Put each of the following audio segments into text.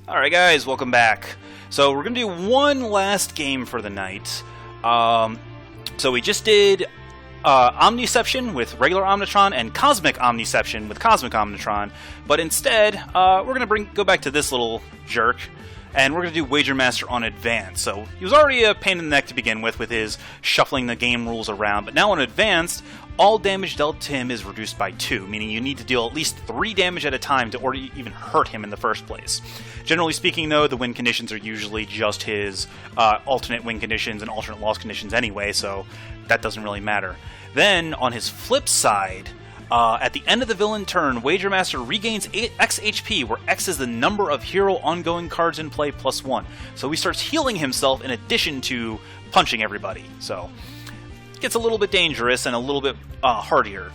Alright guys, welcome back. So we're going to do one last game for the night. So we just did Omniception with regular Omnitron and Cosmic Omniception with Cosmic Omnitron. But instead, we're going to go back to this little jerk, and we're going to do Wager Master on Advanced. So he was already a pain in the neck to begin with his shuffling the game rules around, but now on Advanced, all damage dealt to him is reduced by 2, meaning you need to deal at least 3 damage at a time to even hurt him in the first place. Generally speaking, though, the win conditions are usually just his alternate win conditions and alternate loss conditions anyway, so that doesn't really matter. Then, on his flip side, at the end of the villain turn, Wager Master regains X HP, where X is the number of hero ongoing cards in play plus 1. So he starts healing himself in addition to punching everybody. So it gets a little bit dangerous and a little bit hardier.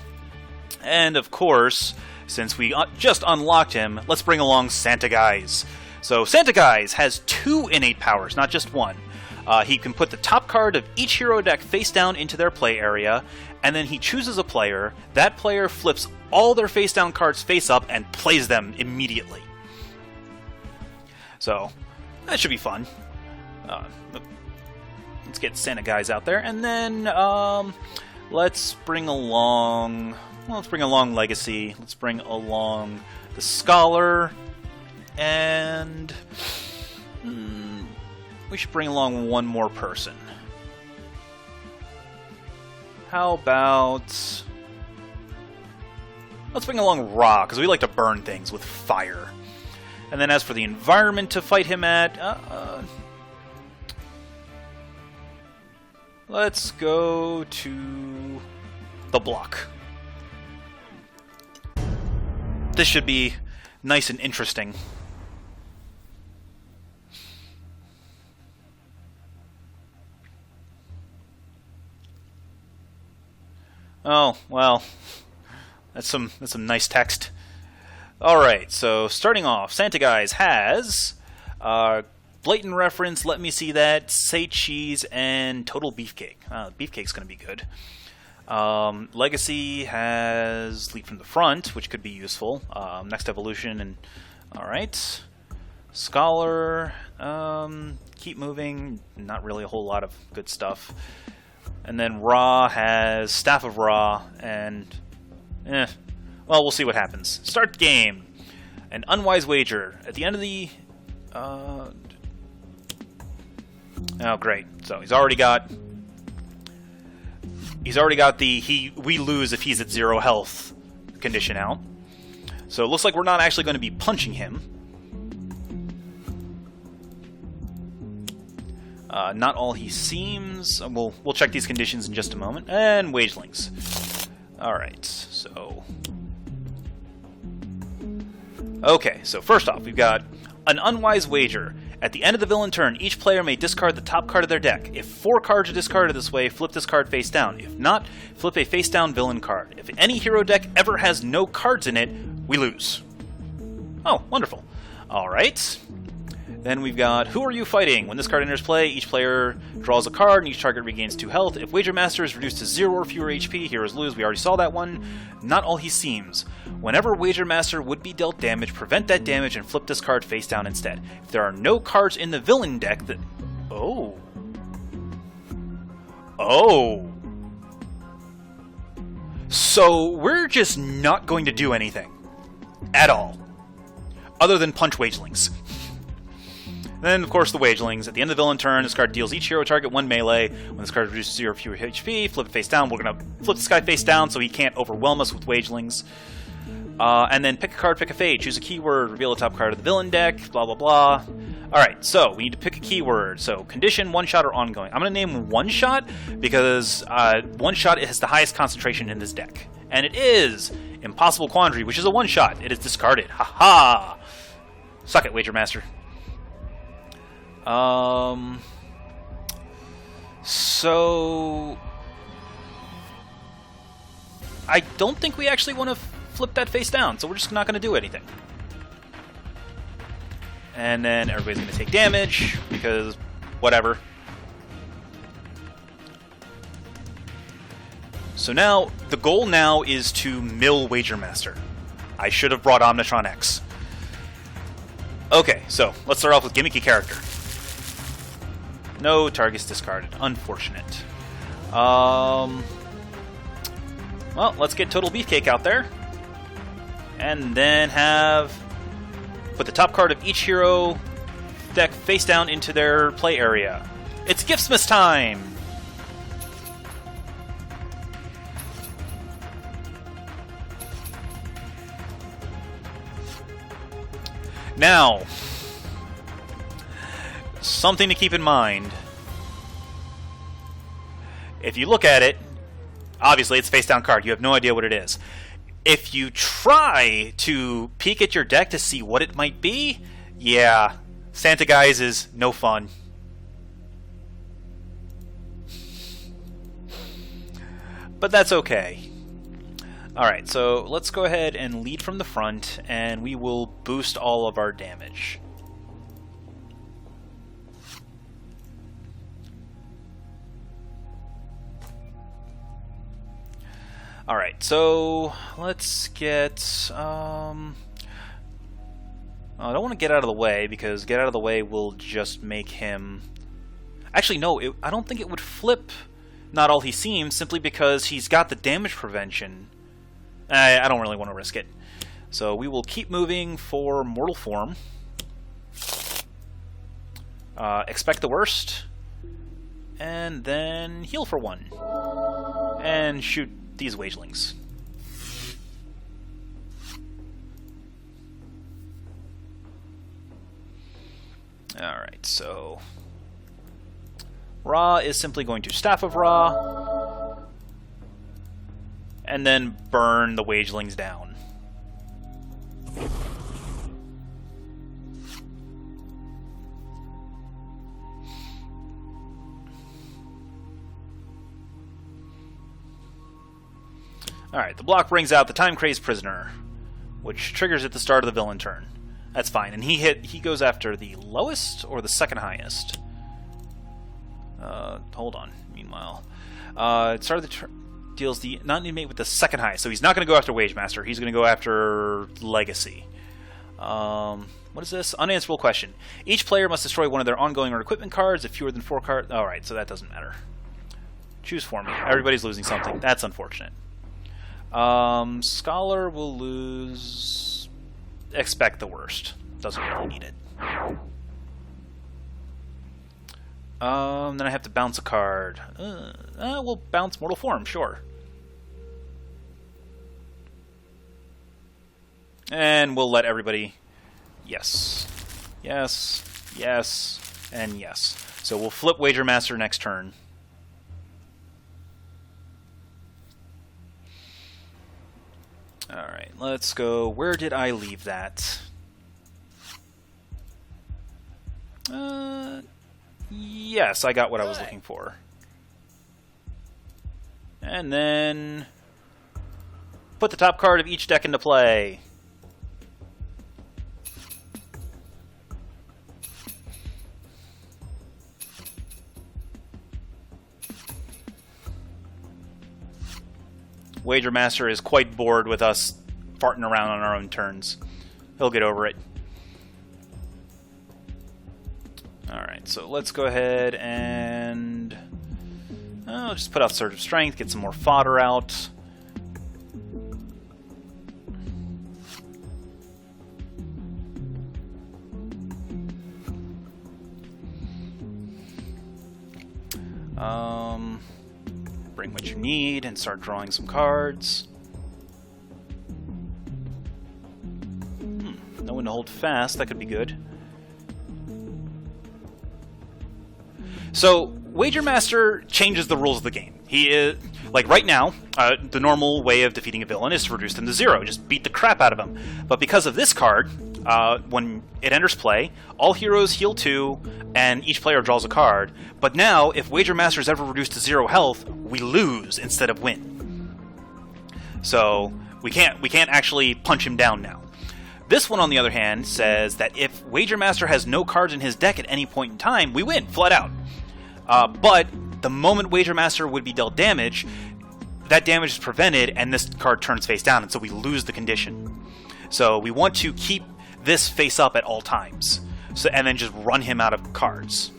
And of course, since we just unlocked him, let's bring along Sentinels. So Sentinels has 2 innate powers, not just 1. He can put the top card of each hero deck face down into their play area, and then he chooses a player. That player flips all their face down cards face up and plays them immediately. So that should be fun. Let's get Sentinels out there, and then let's bring along Legacy. Let's bring along the Scholar, and we should bring along one more person. How about... let's bring along Ra, because we like to burn things with fire. And then as for the environment to fight him at, let's go to the block. This should be nice and interesting. Oh, well, that's some nice text. Alright, so starting off, Sentinels has blatant reference, let me see that, say cheese, and total beefcake. Beefcake's going to be good. Legacy has leap from the front, which could be useful. Next evolution, and alright. Scholar, keep moving, not really a whole lot of good stuff. And then Ra has Staff of Ra, and well, we'll see what happens. Start the game. An unwise wager. At the end of the... oh, great. So he's already got the we lose if he's at 0 health condition out. So it looks like we're not actually going to be punching him. Not all he seems. We'll check these conditions in just a moment. And wagelings. Alright, so... okay, so first off, we've got an unwise wager. At the end of the villain turn, each player may discard the top card of their deck. If 4 cards are discarded this way, flip this card face down. If not, flip a face down villain card. If any hero deck ever has no cards in it, we lose. Oh, wonderful. Alright. Then we've got, who are you fighting? When this card enters play, each player draws a card, and each target regains 2 health. If Wager Master is reduced to 0 or fewer HP, heroes lose. We already saw that one. Not all he seems. Whenever Wager Master would be dealt damage, prevent that damage and flip this card face down instead. If there are no cards in the villain deck that... oh. Oh. So we're just not going to do anything. At all. Other than punch wagelings. Then, of course, the wagelings. At the end of the villain turn, this card deals each hero target 1 melee. When this card reduces 0 or fewer HP, flip it face down. We're going to flip this guy face down so he can't overwhelm us with wagelings. And then pick a card, pick a fate. Choose a keyword, reveal the top card of the villain deck, blah, blah, blah. Alright, so we need to pick a keyword. So, condition, one-shot, or ongoing. I'm going to name one-shot because one-shot has the highest concentration in this deck. And it is Impossible Quandary, which is a one-shot. It is discarded. Ha-ha! Suck it, Wager Master. So I don't think we actually want to flip that face down, so we're just not going to do anything. And then everybody's going to take damage, because whatever. So now, the goal now is to mill Wager Master. I should have brought Omnitron X. Okay, so let's start off with gimmicky character. No targets discarded. Unfortunate. Well, let's get Total Beefcake out there. And then put the top card of each hero deck face down into their play area. It's Giftsmith time! Now, something to keep in mind. If you look at it, obviously it's a face-down card. You have no idea what it is. If you try to peek at your deck to see what it might be, yeah, Santa Guys is no fun. But that's okay. Alright, so let's go ahead and lead from the front, and we will boost all of our damage. Alright, so let's get... I don't want to get out of the way, because get out of the way will just make him... Actually, no, I don't think it would flip Not All He Seems, simply because he's got the damage prevention. I don't really want to risk it. So we will keep moving for Mortal Form. Expect the worst. And then heal for 1. And shoot these Wagelings. Alright, so... Ra is simply going to Staff of Ra. And then burn the Wagelings down. Alright, the block brings out the Time-Crazed Prisoner, which triggers at the start of the villain turn. That's fine, and he goes after the lowest or the second highest? Hold on, meanwhile. Start of the turn deals the non-inmate with the second highest, so he's not going to go after Wagemaster, he's going to go after Legacy. What is this? Unanswerable question. Each player must destroy one of their ongoing or equipment cards if fewer than 4 cards... Alright, so that doesn't matter. Choose for me. Everybody's losing something. That's unfortunate. Scholar will lose... Expect the worst. Doesn't really need it. Then I have to bounce a card. We'll bounce Mortal Form, sure. And we'll let everybody... Yes. Yes. Yes. And yes. So we'll flip Wagermaster next turn. Alright, let's go. Where did I leave that? Yes, I got what I was looking for. And then... put the top card of each deck into play. Wagermaster is quite bored with us farting around on our own turns. He'll get over it. Alright, so let's go ahead and... I'll just put out Surge of Strength, get some more fodder out. Bring what you need and start drawing some cards. No one to hold fast, that could be good. So, Wagermaster changes the rules of the game. He is, like right now, the normal way of defeating a villain is to reduce them to 0, just beat the crap out of them. But because of this card, when it enters play, all heroes heal 2, and each player draws a card. But now, if Wagermaster is ever reduced to 0 health, we lose instead of win. So we can't actually punch him down now. This one, on the other hand, says that if Wagermaster has no cards in his deck at any point in time, we win, flat out. But the moment Wagermaster would be dealt damage, that damage is prevented, and this card turns face down, and so we lose the condition. So we want to keep this face up at all times. So, and then just run him out of cards.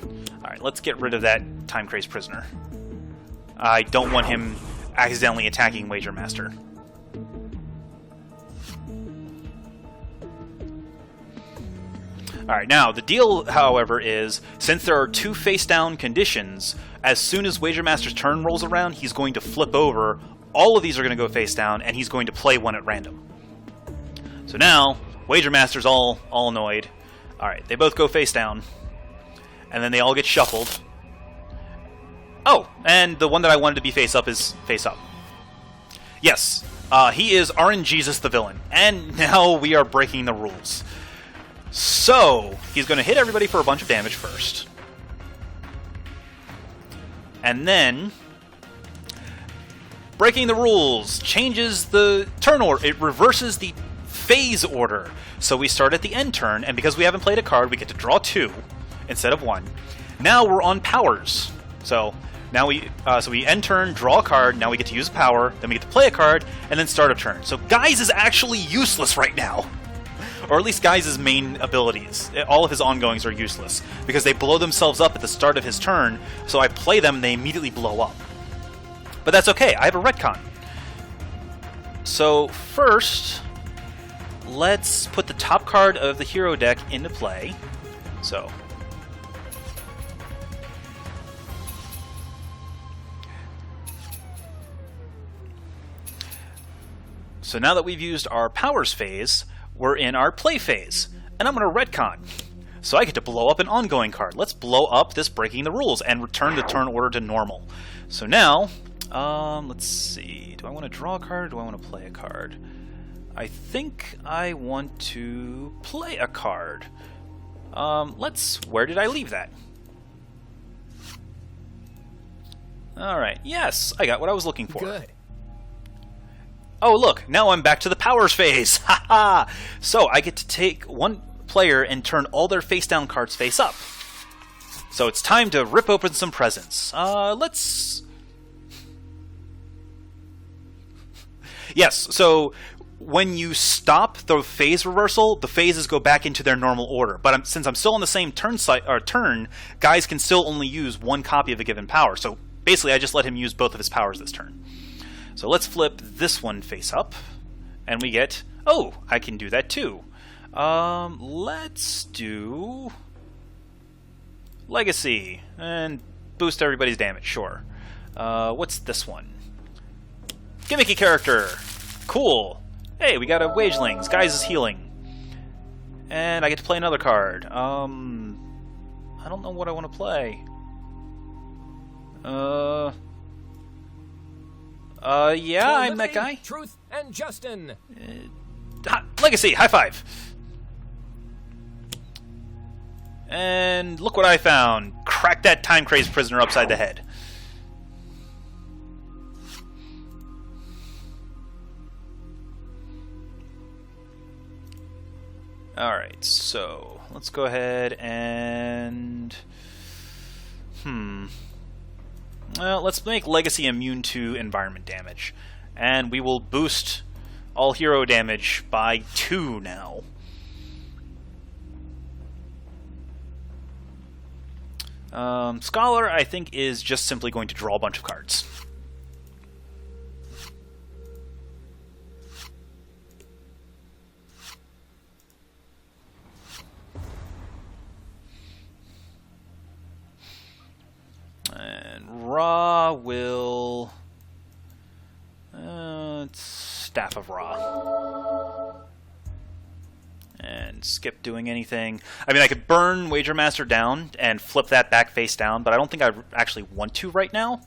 Alright, let's get rid of that time-crazed prisoner. I don't want him accidentally attacking Wager Master. Alright, now, the deal, however, is, since there are 2 face-down conditions, as soon as Wager Master's turn rolls around, he's going to flip over, all of these are going to go face-down, and he's going to play one at random. So now, Wager Master's all annoyed. Alright, they both go face-down, and then they all get shuffled. Oh, and the one that I wanted to be face-up is face-up. Yes, he is RNGesus the villain, and now we are breaking the rules. So, he's going to hit everybody for a bunch of damage first. And then, breaking the rules changes the turn order. It reverses the phase order. So we start at the end turn, and because we haven't played a card, we get to draw 2 instead of 1. Now we're on powers. So now we end turn, draw a card, now we get to use a power, then we get to play a card, and then start a turn. So Guise is actually useless right now. Or at least Guise's main abilities. All of his ongoings are useless, because they blow themselves up at the start of his turn, so I play them and they immediately blow up. But that's okay, I have a retcon. So first, let's put the top card of the hero deck into play. So now that we've used our powers phase, we're in our play phase, and I'm going to retcon. So I get to blow up an ongoing card. Let's blow up this breaking the rules and return the turn order to normal. So now, let's see. Do I want to draw a card or do I want to play a card? I think I want to play a card. Where did I leave that? Alright, yes, I got what I was looking for. Good. Oh, look, now I'm back to the powers phase. Haha! So I get to take one player and turn all their face-down cards face up. So it's time to rip open some presents. Yes, so when you stop the phase reversal, the phases go back into their normal order. But since I'm still on the same turn, Guise can still only use one copy of a given power. So basically, I just let him use both of his powers this turn. So let's flip this one face up, and we get... Oh, I can do that too. Let's do... Legacy, and boost everybody's damage, sure. What's this one? Gimmicky character! Cool! Hey, we got a Wagelings, Guise is healing. And I get to play another card. I don't know what I want to play. Yeah, I'm that guy. Truth and Justin. Legacy, high five. And look what I found. Crack that time-crazed prisoner upside the head. Alright, so let's go ahead and... Well, let's make Legacy immune to environment damage. And we will boost all hero damage by 2 now. Scholar, I think, is just simply going to draw a bunch of cards. And Ra will... it's Staff of Ra. And skip doing anything. I mean, I could burn Wager Master down and flip that back face down, but I don't think I actually want to right now.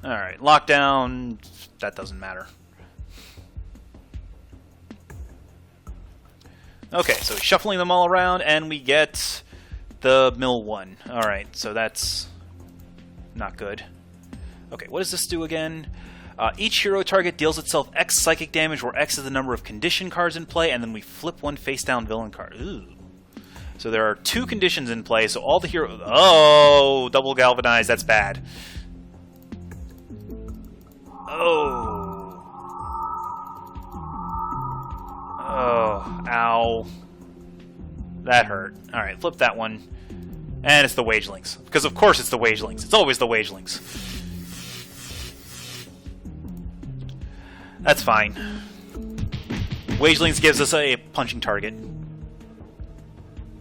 Alright, lockdown, that doesn't matter. Okay, so shuffling them all around, and we get the mill one. Alright, so that's not good. Okay, what does this do again? Each hero target deals itself X psychic damage, where X is the number of condition cards in play, and then we flip one face-down villain card. Ooh. So there are 2 conditions in play, so all the heroes... Oh! Double galvanize, that's bad. Oh. That hurt. Alright, flip that one. And it's the Wagelings. Because of course it's the Wagelings. It's always the Wagelings. That's fine. Wagelings gives us a punching target.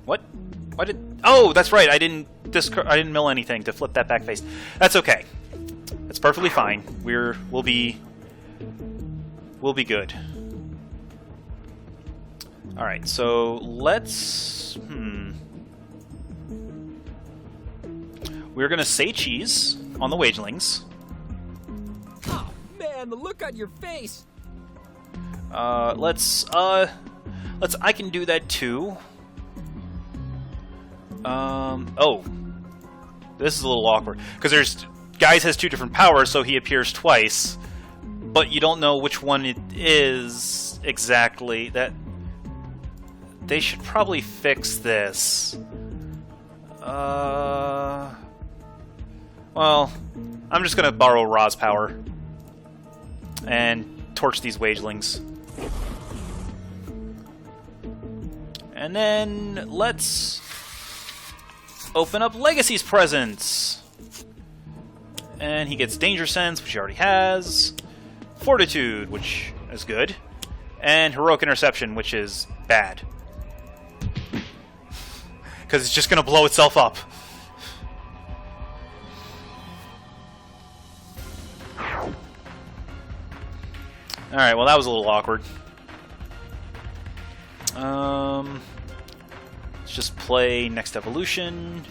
What? Why did... Oh, that's right. I didn't mill anything to flip that back face. That's okay. That's perfectly fine. We'll be good. All right. So let's. We're gonna say cheese on the Wagelings. Oh man, the look on your face. Let's. I can do that too. Oh. This is a little awkward. Because Guys has 2 different powers, so he appears twice. But you don't know which one it is exactly. They should probably fix this. Well, I'm just gonna borrow Ra's power. And torch these Wagelings. And then let's open up Legacy's presents. And he gets Danger Sense, which he already has. Fortitude, which is good. And Heroic Interception, which is bad. Because it's just going to blow itself up. Alright, well that was a little awkward. Let's just play Next Evolution.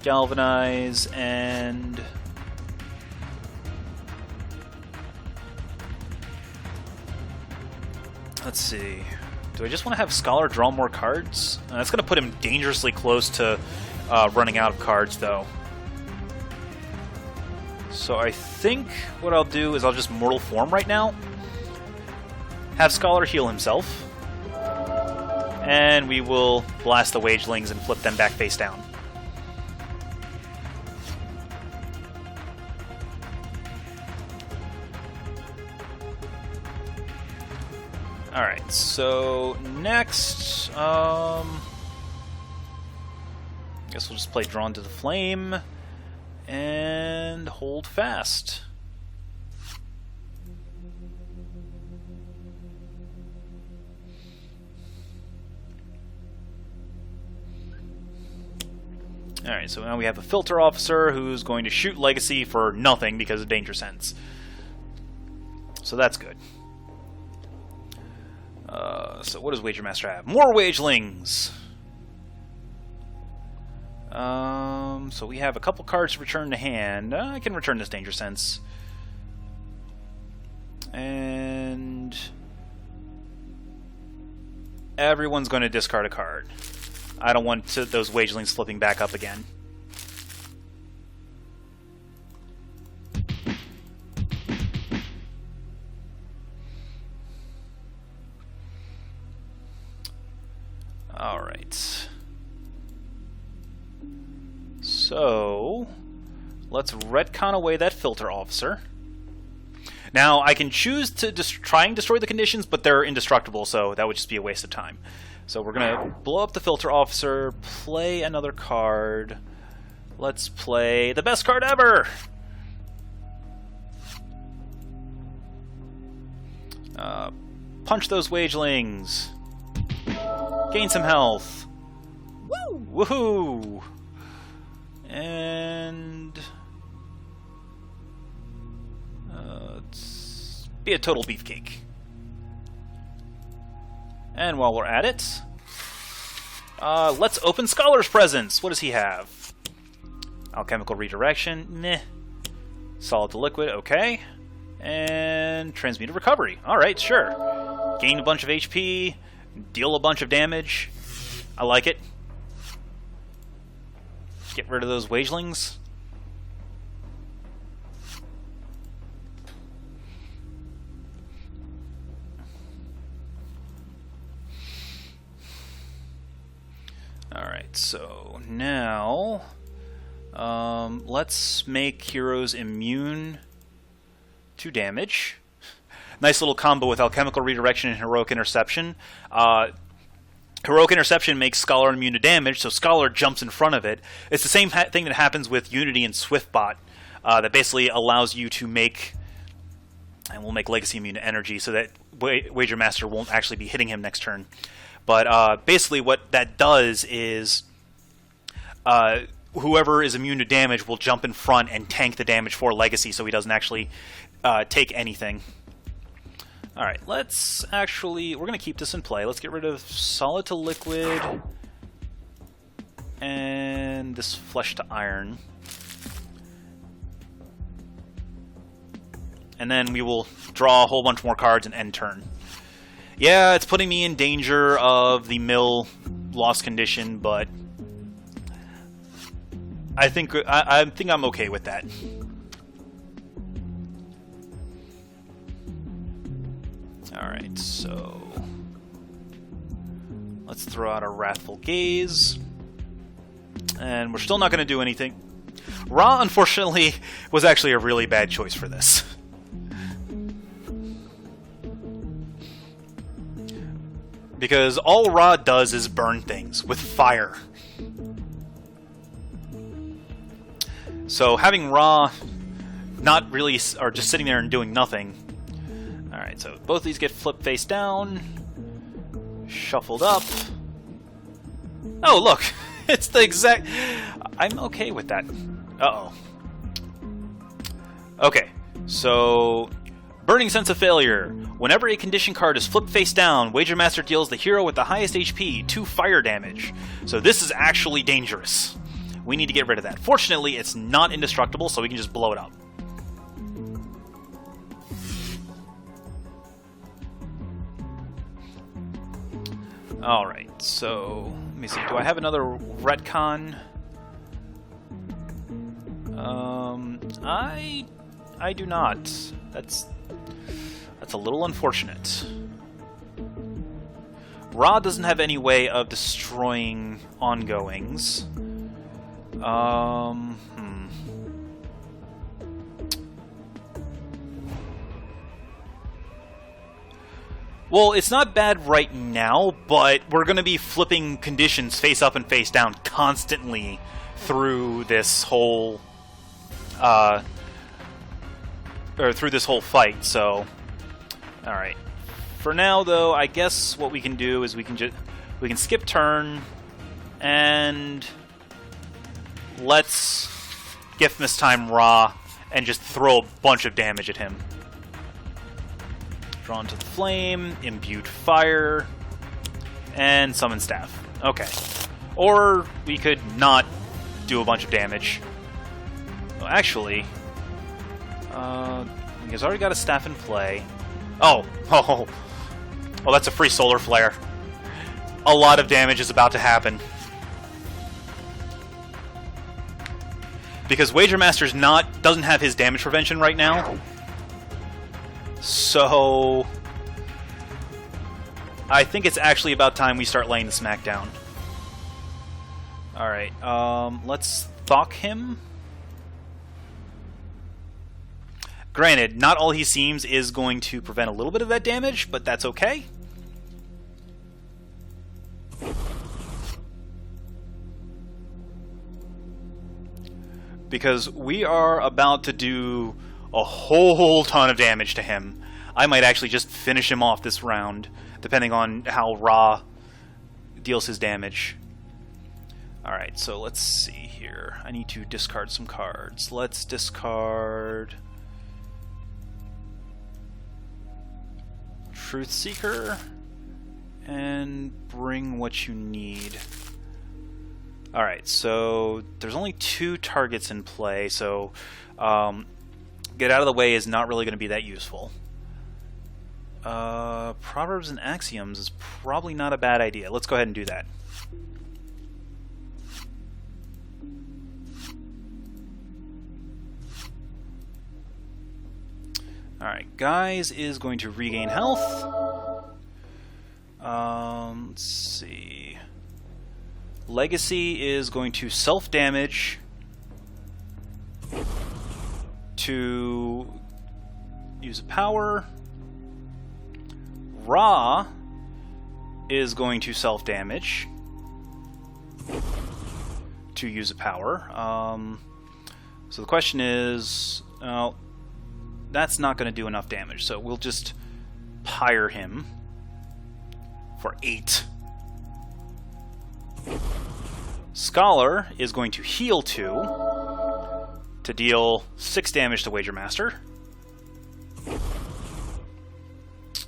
Galvanize, and... Let's see. Do I just want to have Scholar draw more cards? That's going to put him dangerously close to running out of cards, though. So I think what I'll do is I'll just Mortal Form right now. Have Scholar heal himself. And we will blast the Wagelings and flip them back face down. Alright, so next, guess we'll just play Drawn to the Flame and hold fast. Alright, so now we have a Filter Officer who's going to shoot Legacy for nothing because of Danger Sense. So that's good. So what does Wager Master have? More Wagelings! So we have a couple cards to return to hand. I can return this Danger Sense. And... everyone's going to discard a card. I don't want those Wagelings flipping back up again. Alright. So, let's retcon away that Filter Officer. Now, I can choose to try and destroy the conditions, but they're indestructible, so that would just be a waste of time. So we're going to blow up the Filter Officer, play another card. Let's play the best card ever! Punch those Wagelings. Gain some health. Woo! Woohoo! And... let's be a total beefcake. And while we're at it, let's open Scholar's Presents. What does he have? Alchemical Redirection, meh. Solid to Liquid, okay. And Transmuted Recovery. Alright, sure. Gain a bunch of HP, deal a bunch of damage. I like it. Get rid of those Wagelings. Alright, so now let's make heroes immune to damage. Nice little combo with Alchemical Redirection and Heroic Interception. Heroic Interception makes Scholar immune to damage, so Scholar jumps in front of it. It's the same thing that happens with Unity and Swiftbot, that basically allows you to make, and we'll make Legacy immune to energy, so that Wager Master won't actually be hitting him next turn. But basically what that does is whoever is immune to damage will jump in front and tank the damage for Legacy, so he doesn't actually take anything. Alright, we're going to keep this in play. Let's get rid of Solid to Liquid and this Flesh to Iron. And then we will draw a whole bunch more cards and end turn. Yeah, it's putting me in danger of the mill loss condition, but I think I'm okay with that. Alright, so let's throw out a Wrathful Gaze. And we're still not going to do anything. Ra, unfortunately, was actually a really bad choice for this. Because all Ra does is burn things with fire. So having Ra not really, or just sitting there and doing nothing. Alright, so both of these get flipped face down, shuffled up. Oh, look! It's the exact... I'm okay with that. Uh-oh. Okay, so... Burning Sense of Failure. Whenever a condition card is flipped face down, Wager Master deals the hero with the highest HP 2 fire damage. So this is actually dangerous. We need to get rid of that. Fortunately, it's not indestructible, so we can just blow it up. Alright, so... Let me see. Do I have another retcon? I do not. That's a little unfortunate. Ra doesn't have any way of destroying ongoings. Well, it's not bad right now, but we're going to be flipping conditions face up and face down constantly through this whole fight. So, all right. For now, though, I guess what we can do is we can skip turn and let's Giftmas Time Ra and just throw a bunch of damage at him. Drawn to the Flame, Imbued Fire, and Summon Staff. Okay. Or we could not do a bunch of damage. Well, actually, he's already got a staff in play. Oh, that's a free Solar Flare. A lot of damage is about to happen. Because Wager Master's doesn't have his damage prevention right now. So I think it's actually about time we start laying the smack down. Alright, let's Thok him. Granted, not all he seems is going to prevent a little bit of that damage, but that's okay. Because we are about to do a whole ton of damage to him. I might actually just finish him off this round, depending on how Ra deals his damage. Alright, so let's see here. I need to discard some cards. Let's discard Truth Seeker and bring what you need. Alright, so there's only 2 targets in play, so get out of the way is not really going to be that useful. Proverbs and Axioms is probably not a bad idea. Let's go ahead and do that. Alright, Guys is going to regain health. Let's see. Legacy is going to self-damage to use a power. Ra is going to self-damage to use a power. So the question is, well, that's not going to do enough damage, so we'll just pyre him for 8. Scholar is going to heal 2 to deal 6 damage to Wager Master.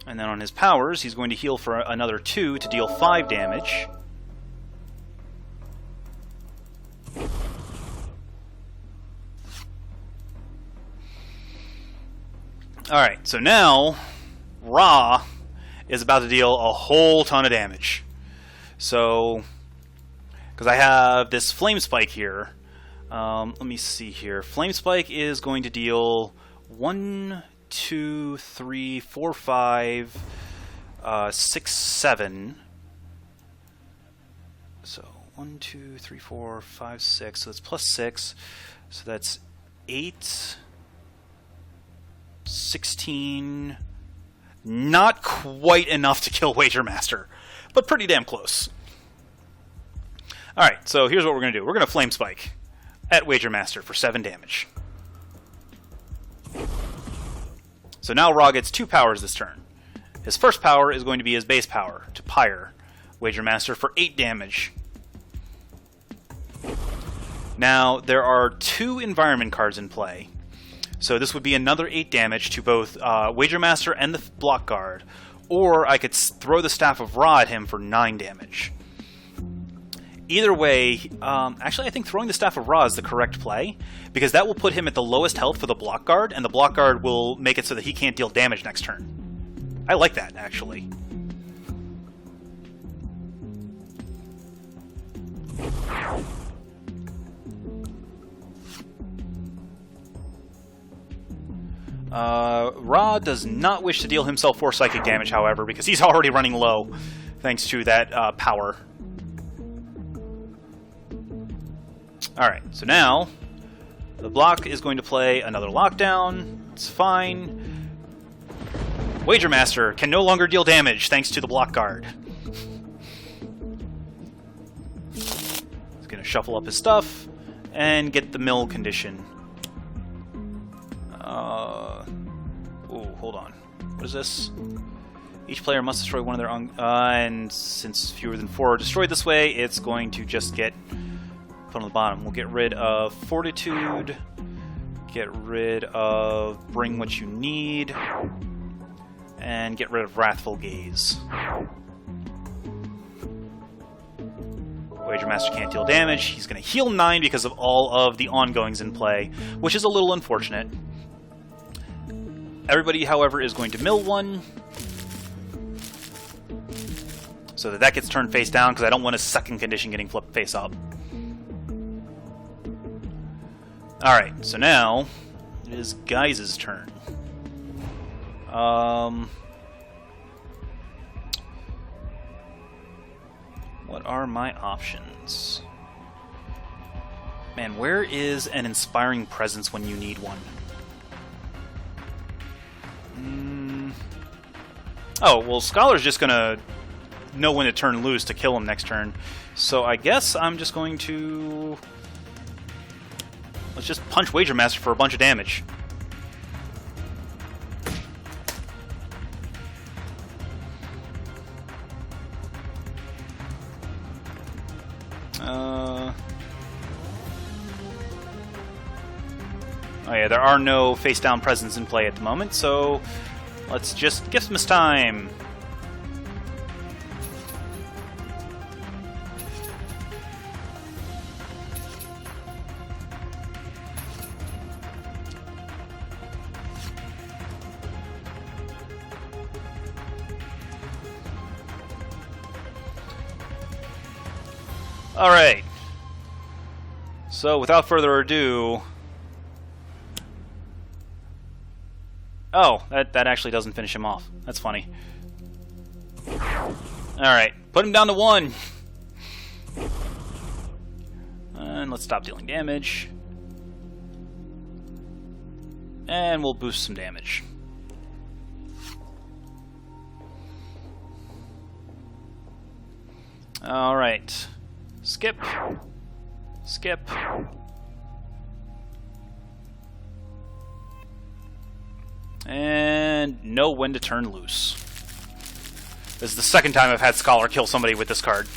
And then on his powers, he's going to heal for another 2 to deal 5 damage. Alright, so now Ra is about to deal a whole ton of damage. So, because I have this Flame Spike here. Let me see here. Flame Spike is going to deal 1, 2, 3, 4, 5, 6, 7. So 1, 2, 3, 4, 5, 6. So that's plus 6. So that's 8, 16. Not quite enough to kill Wager Master, but pretty damn close. Alright, so here's what we're going to do. We're going to Flame Spike at Wager Master for 7 damage. So now Ra gets 2 powers this turn. His first power is going to be his base power, to pyre Wager Master for 8 damage. Now, there are 2 environment cards in play. So this would be another 8 damage to both Wager Master and the Block Guard. Or I could throw the Staff of Ra at him for 9 damage. Either way, actually I think throwing the Staff of Ra is the correct play, because that will put him at the lowest health for the Block Guard, and the Block Guard will make it so that he can't deal damage next turn. I like that, actually. Ra does not wish to deal himself 4 psychic damage, however, because he's already running low, thanks to that power. Alright, so now the block is going to play another lockdown. It's fine. Wager Master can no longer deal damage thanks to the Block Guard. He's going to shuffle up his stuff and get the mill condition. Hold on. What is this? Each player must destroy one of their and since fewer than 4 are destroyed this way, it's going to just get put on the bottom. We'll get rid of Fortitude, get rid of Bring What You Need, and get rid of Wrathful Gaze. Wager Master can't deal damage. He's going to heal 9 because of all of the ongoings in play, which is a little unfortunate. Everybody, however, is going to mill 1, so that gets turned face down, because I don't want a second condition getting flipped face up. Alright, so now it is Guise's turn. What are my options? Man, where is an Inspiring Presence when you need one? Oh, well, Scholar's just gonna know when to turn loose to kill him next turn. So I guess I'm just going to... let's just punch Wager Master for a bunch of damage. Oh yeah, there are no face-down presents in play at the moment, so let's just give him his time. Alright. So, without further ado... oh, that actually doesn't finish him off. That's funny. Alright, put him down to 1. And let's stop dealing damage. And we'll boost some damage. Alright. Skip. Skip. And know when to turn loose. This is the second time I've had Scholar kill somebody with this card.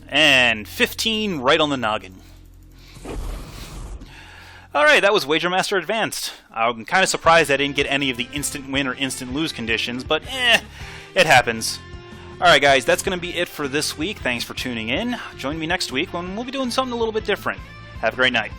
And 15 right on the noggin. Alright, that was Wager Master Advanced. I'm kind of surprised I didn't get any of the instant win or instant lose conditions, but it happens. Alright guys, that's going to be it for this week. Thanks for tuning in. Join me next week when we'll be doing something a little bit different. Have a great night.